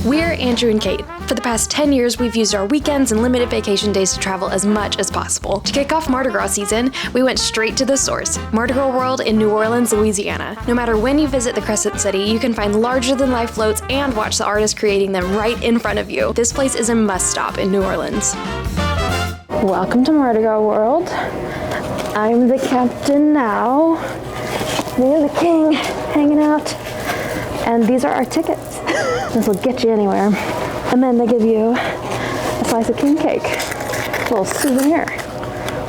We're Andrew and Kait. For the past 10 years, we've used our weekends and limited vacation days to travel as much as possible. To kick off Mardi Gras season, we went straight to the source, Mardi Gras World in New Orleans, Louisiana. No matter when you visit the Crescent City, you can find larger-than-life floats and watch the artists creating them right in front of you. This place is a must-stop in New Orleans. Welcome to Mardi Gras World. I'm the captain now. Me and the king hanging out. And these are our tickets. This will get you anywhere. And then they give you a slice of king cake. A little souvenir.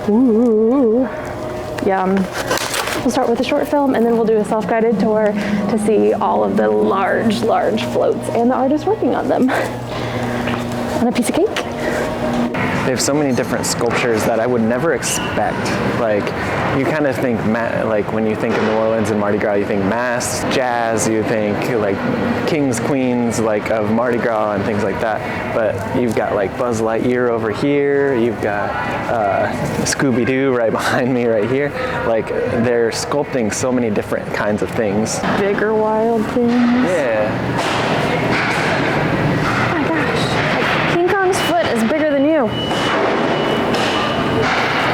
Ooh, yum. We'll start with a short film and then we'll do a self-guided tour to see all of the large floats and the artists working on them. On a piece of cake. They have so many different sculptures that I would never expect. Like, you kind of think, like when you think of New Orleans and Mardi Gras, you think masks, jazz, you think like kings, queens, like of Mardi Gras and things like that. But you've got like Buzz Lightyear over here, you've got Scooby-Doo right behind me right here. Like, they're sculpting so many different kinds of things. Bigger wild things. Yeah.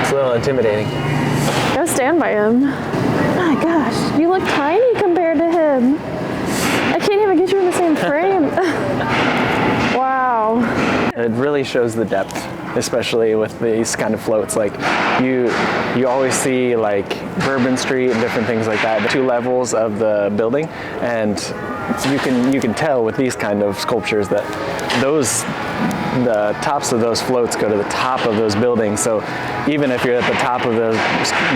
It's a little intimidating. Go stand by him. Oh my gosh, you look tiny compared to him. I can't even get you in the same frame. Wow. It really shows the depth, especially with these kind of floats. Like, you always see like Bourbon Street and different things like that, the 2 levels of the building, and you can tell with these kind of sculptures that the tops of those floats go to the top of those buildings. So even if you're at the top of those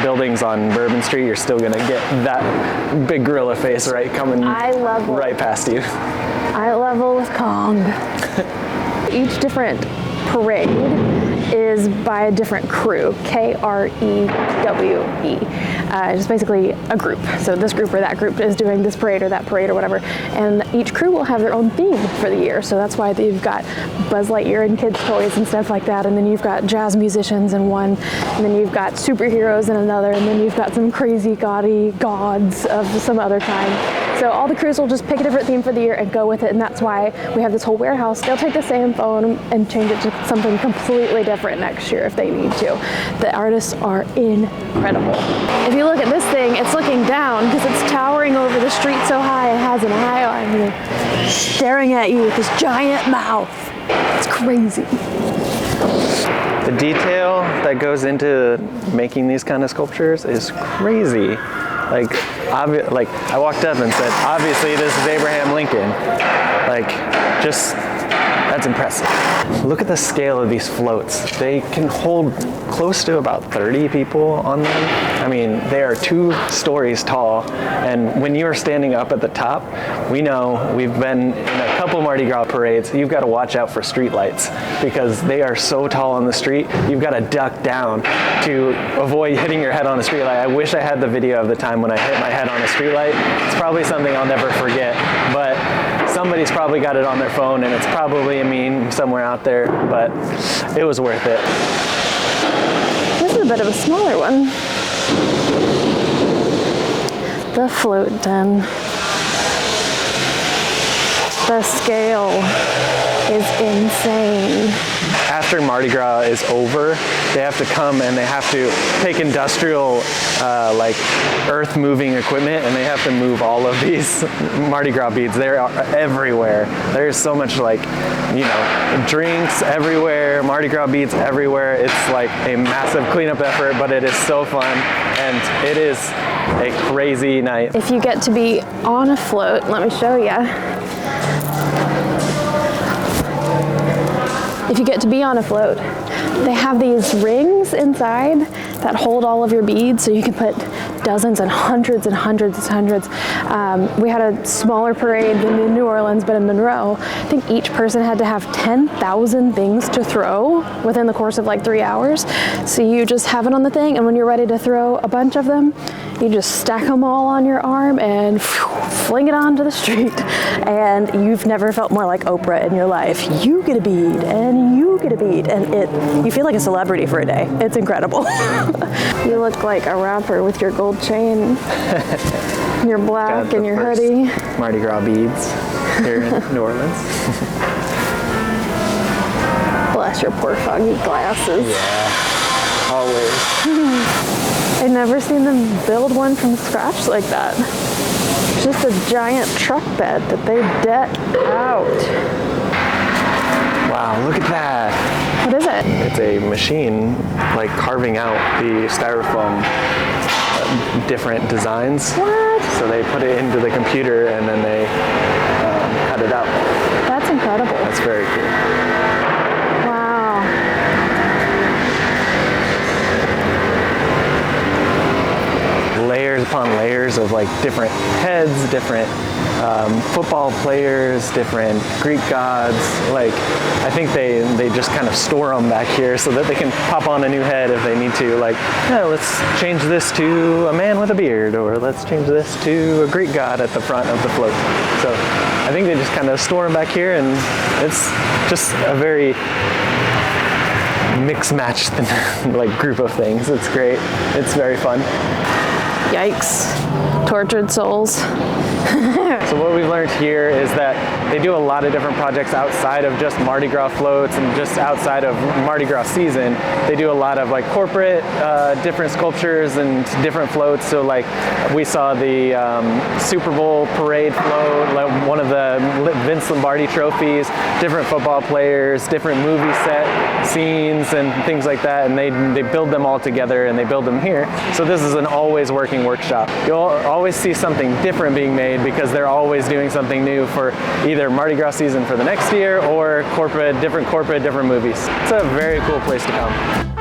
buildings on Bourbon Street, you're still gonna get that big gorilla face coming right past you. Eye level with Kong. Each different parade is by a different crew, Krewe. It's basically a group. So this group or that group is doing this parade or that parade or whatever. And each crew will have their own theme for the year. So that's why you've got Buzz Lightyear and kids' toys and stuff like that. And then you've got jazz musicians in one. And then you've got superheroes in another. And then you've got some crazy gaudy gods of some other kind. So all the crews will just pick a different theme for the year and go with it. And that's why we have this whole warehouse. They'll take the same phone and change it to something completely different next year if they need to. The artists are incredible. If you look at this thing, it's looking down because it's towering over the street so high. It has an eye on you, staring at you with this giant mouth. It's crazy. The detail that goes into making these kind of sculptures is crazy. Like I walked up and said, obviously this is Abraham Lincoln. Like, that's impressive. Look at the scale of these floats. They can hold close to about 30 people on them. I mean, they are 2 stories tall. And when you are standing up at the top, we know, we've been in a couple Mardi Gras parades, you've got to watch out for street lights because they are so tall on the street. You've got to duck down to avoid hitting your head on a street light. I wish I had the video of the time when I hit my head on a street light. It's probably something I'll never forget, but somebody's probably got it on their phone and it's probably a meme somewhere out there, but it was worth it. This is a bit of a smaller one. The float den. The scale is insane. After Mardi Gras is over, they have to come and they have to take industrial like earth moving equipment and they have to move all of these Mardi Gras beads. They're everywhere. There's so much drinks everywhere, Mardi Gras beads everywhere. It's like a massive cleanup effort, but it is so fun and it is a crazy night. If you get to be on a float, let me show you. If you get to be on a float, they have these rings inside that hold all of your beads, so you can put dozens and hundreds and hundreds and hundreds. We had a smaller parade than in New Orleans, but in Monroe, I think each person had to have 10,000 things to throw within the course of like 3 hours. So you just have it on the thing, and when you're ready to throw a bunch of them, you just stack them all on your arm and fling it onto the street. And you've never felt more like Oprah in your life. You get a bead, and you get a bead, and you feel like a celebrity for a day. It's incredible. You look like a rapper with your gold chain, your black and your hoodie. Mardi Gras beads. here in New Orleans. Bless your poor foggy glasses. Yeah, always. I've never seen them build one from scratch like that. It's just a giant truck bed that they deck out. Wow, look at that. What is it? It's a machine like carving out the styrofoam different designs. What? So they put it into the computer and then they cut it out. That's incredible. That's very cool. Wow. Layers upon layers of like different heads, different football players, different Greek gods. Like, I think they just kind of store them back here so that they can pop on a new head if they need to. Like, yeah, let's change this to a man with a beard, or let's change this to a Greek god at the front of the float. So I think they just kind of store them back here, and it's just a very mix-matched like group of things. It's great. It's very fun. Yikes. Tortured souls. So what we've learned here is that they do a lot of different projects outside of just Mardi Gras floats and just outside of Mardi Gras season. They do a lot of like corporate different sculptures and different floats. So like we saw the Super Bowl parade float, like one of the Vince Lombardi trophies, different football players, different movie set scenes and things like that. And they build them all together and they build them here. So this is an always working workshop. You'll always see something different being made because they're always doing something new for either Mardi Gras season for the next year or different movies. It's a very cool place to come.